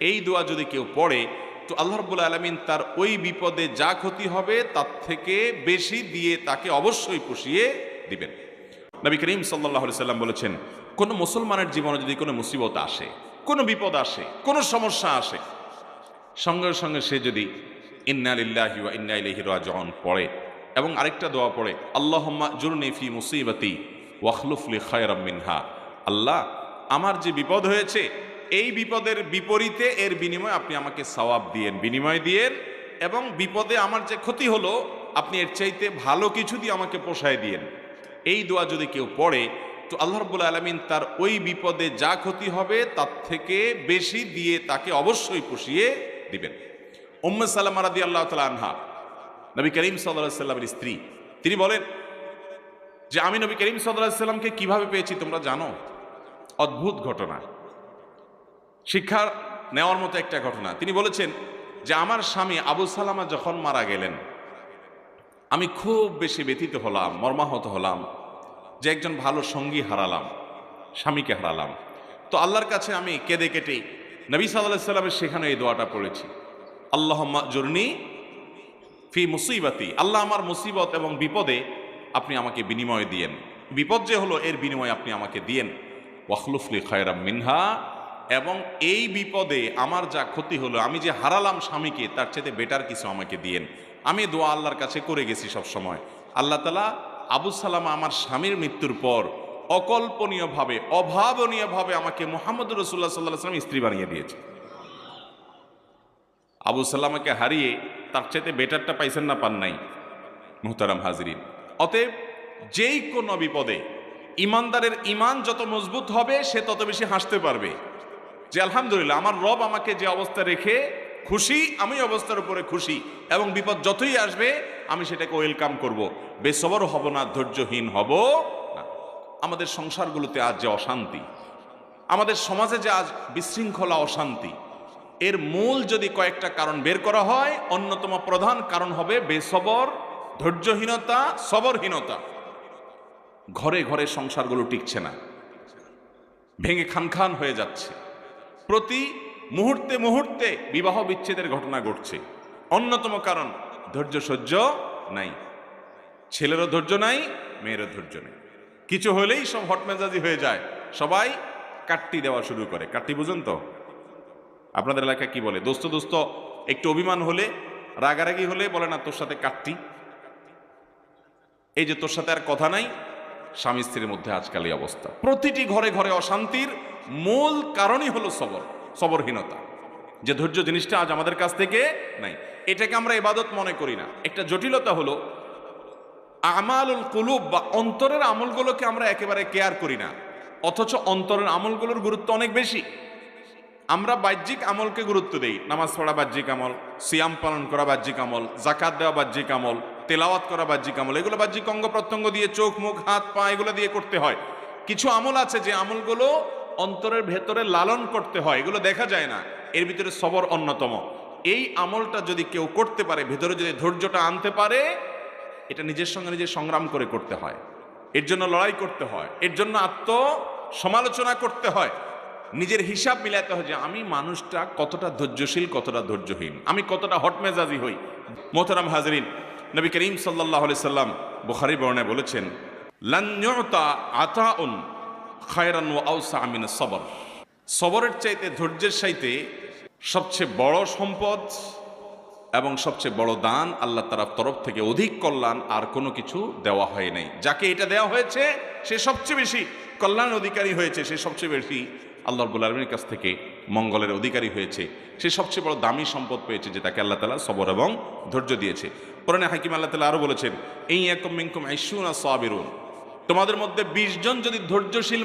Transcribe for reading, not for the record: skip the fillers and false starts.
এই দোয়া যদি কেউ পড়ে তো আল্লাহ রাব্বুল আলামিন তার ওই বিপদে যা ক্ষতি হবে তার থেকে বেশি দিয়ে তাকে অবশ্যই পুষিয়ে দিবেন। নবী করিম সাল্লাল্লাহু আলাইহি সাল্লাম বলেছেন, কোন মুসলমানের জীবনে যদি কোনো মুসিবত আসে, কোনো বিপদ আসে, কোনো সমস্যা আসে, সঙ্গে সঙ্গে সে যদি ইন্না লিল্লাহি ওয়া ইন্না ইলাইহি রাজিউন পড়ে এবং আরেকটা দোয়া পড়ে, আল্লাহুম্মা জুরনি ফি মুসিবাতি ওয়াখলুফ লি খায়রাম মিনহা, আল্লাহ আমার যে বিপদ হয়েছে এই বিপদের বিপরীতে এর বিনিময়ে আপনি আমাকে সওয়াব দিয়েন, বিনিময় দিয়েন, এবং বিপদে আমার যে ক্ষতি হলো আপনি এর চাইতে ভালো কিছু দিয়ে আমাকে পোষায় দিয়েন। এই দোয়া যদি কেউ পড়ে তো আল্লাহ রাব্বুল আলামিন তার ওই বিপদে যা ক্ষতি হবে তার থেকে বেশি দিয়ে তাকে অবশ্যই পুষিয়ে দিবেন। উম্মে সালামা রাদিয়াল্লাহু তাআলা আনহা, নবী করিম সাল্লাল্লাহু আলাইহি সাল্লামের স্ত্রী, তিনি বলেন যে আমি নবী করিম সাল্লাল্লাহু আলাইহি সাল্লামকে কিভাবে পেয়েছি তোমরা জানো? অদ্ভুত ঘটনা, শিক্ষা নেওয়ার মতো একটা ঘটনা। তিনি বলেছেন যে আমার স্বামী আবু সালামা যখন মারা গেলেন আমি খুব বেশি ব্যথিত হলাম, মর্মাহত হলাম যে একজন ভালো সঙ্গী হারালাম, স্বামীকে হারালাম। তো আল্লাহর কাছে আমি কেঁদে কেটে নবী সাল্লাল্লাহু আলাইহি সাল্লামের সেখানে এই দোয়াটা পড়েছি, আল্লাহুম্মা জুরনি ফি মুসিবাতি, আল্লাহ আমার মুসিবত এবং বিপদে আপনি আমাকে বিনিময় দিয়েন, বিপদ যে হলো এর বিনিময় আপনি আমাকে দিয়েন, ওয়াখলুফ লি খায়রাম মিনহা, এবং এই বিপদে আমার যা ক্ষতি হলো, আমি যে হারালাম স্বামীকে, তার চাইতে বেটার কিছু আমাকে দিয়েন। আমি দোয়া আল্লাহর কাছে করে গেছি সব সময়। আল্লাহ তাআলা আবু সালামা আমার স্বামীর মৃত্যুর পর অকল্পনীয়ভাবে, অভাবনীয়ভাবে আমাকে মুহাম্মদুর রাসূলুল্লাহ সাল্লাল্লাহু আলাইহি ওয়াসাল্লাম স্ত্রী বানিয়ে দিয়েছে। আবু সালামাকে হারিয়ে তার চাইতে বেটারটা পাইছেন না, পান নাই? মুহতারাম হাজিরিন, অতএব যেই কোনো বিপদে ইমানদারের ইমান যত মজবুত হবে সে তত বেশি হাসতে পারবে যে আলহামদুলিল্লাহ আমার রব আমাকে যে অবস্থা রেখে খুশি, আমি অবস্থার উপরে খুশি, এবং বিপদ যতই আসবে আমি সেটাকে ওয়েলকাম করব, বেসবর হব না, ধৈর্যহীন হব না। আমাদের সংসারগুলোতে আজ যে অশান্তি, আমাদের সমাজে যে আজ বিশৃঙ্খলা, অশান্তি, এর মূল যদি কয়েকটা কারণ বের করা হয়, অন্যতম প্রধান কারণ হবে বেসবর, ধৈর্যহীনতা, সবরহীনতা। ঘরে ঘরে সংসারগুলো টিকছে না, ভেঙে খান হয়ে যাচ্ছে, প্রতি মুহূর্তে মুহূর্তে বিবাহ বিচ্ছেদের ঘটনা ঘটছে। অন্যতম কারণ ধৈর্য সহ্য নাই, ছেলেরও ধৈর্য নাই, মেয়েরও ধৈর্য নেই, কিছু হলেই সব হটমেজাজি হয়ে যায়, সবাই কাট্টি দেওয়া শুরু করে। কাট্টি বুঝেন তো? আপনাদের এলাকায় কি বলে? দোস্ত দোস্ত একটু অভিমান হলে, রাগারাগি হলে বলে না তোর সাথে কাট্টি, এই যে তোর সাথে আর কথা নাই। স্বামী স্ত্রীর মধ্যে আজকাল এই অবস্থা, প্রতিটি ঘরে ঘরে অশান্তির মূল কারণই হলো সবরহীনতা, যে ধৈর্য জিনিসটা আজ আমাদের কাছ থেকে নাই। এটাকে আমরা ইবাদত মনে করি না। একটা জটিলতা হলো আমালুল কুলুব বা অন্তরের আমলগুলোকে আমরা একেবারে কেয়ার করি না, অথচ অন্তরের আমলগুলোর গুরুত্ব অনেক বেশি। আমরা বাহ্যিক আমলকে গুরুত্ব দেই, নামাজ পড়া বাহ্যিক আমল, সিয়াম পালন করা বাহ্যিক আমল, যাকাত দেওয়া বাহ্যিক আমল, তেলাওয়াত করা বাহ্যিক আমল, এগুলো বাহ্যিক অঙ্গ প্রত্যঙ্গ দিয়ে, চোখ মুখ হাত পা এগুলো দিয়ে করতে হয়। কিছু আমল আছে যে আমলগুলো অন্তরের ভেতরে লালন করতে হয়, এগুলো দেখা যায় না, এর ভিতরে সবর অন্যতম। এই আমলটা যদি কেউ করতে পারে, ভেতরে যদি ধৈর্যটা আনতে পারে, এটা নিজের সঙ্গে নিজে সংগ্রাম করে করতে হয়, এর জন্য লড়াই করতে হয়, এর জন্য আত্মসমালোচনা করতে হয়, নিজের হিসাব মিলাতে হয় যে আমি মানুষটা কতটা ধৈর্যশীল, কতটা ধৈর্যহীন, আমি কতটা হটমেজাজি হই। মোহতারাম হাজরিন, নবী করিম সাল্লাল্লাহু আলাইহি সাল্লাম বুখারী বর্ণনায় বলেছেন, লান ইউতা আতাউন খায়রান ওয়া আওসা মিনাস সবর, সবরের চাইতে, ধৈর্যের চাইতে সবচেয়ে বড় সম্পদ এবং সবচেয়ে বড় দান আল্লাহ তাআলার তরফ থেকে অধিক কল্যাণ আর কোনো কিছু দেওয়া হয় নাই। যাকে এটা দেওয়া হয়েছে সে সবচেয়ে বেশি কল্যাণ অধিকারী হয়েছে, সে সবচেয়ে বেশি আল্লাহ রাব্বুল আলামিনের কাছ থেকে মঙ্গলের অধিকারী হয়েছে, সে সবচেয়ে বড় দামি সম্পদ পেয়েছে, যে তাকে আল্লাহ তাআলা সবর এবং ধৈর্য দিয়েছে। কোরআনে হাকিম আল্লাহ তাআলা আরো বলেছেন, ইন ইয়াকুম মিনকুম 20 সাবিরুন, তোমাদের মধ্যে 20 জন যদি ধৈর্যশীল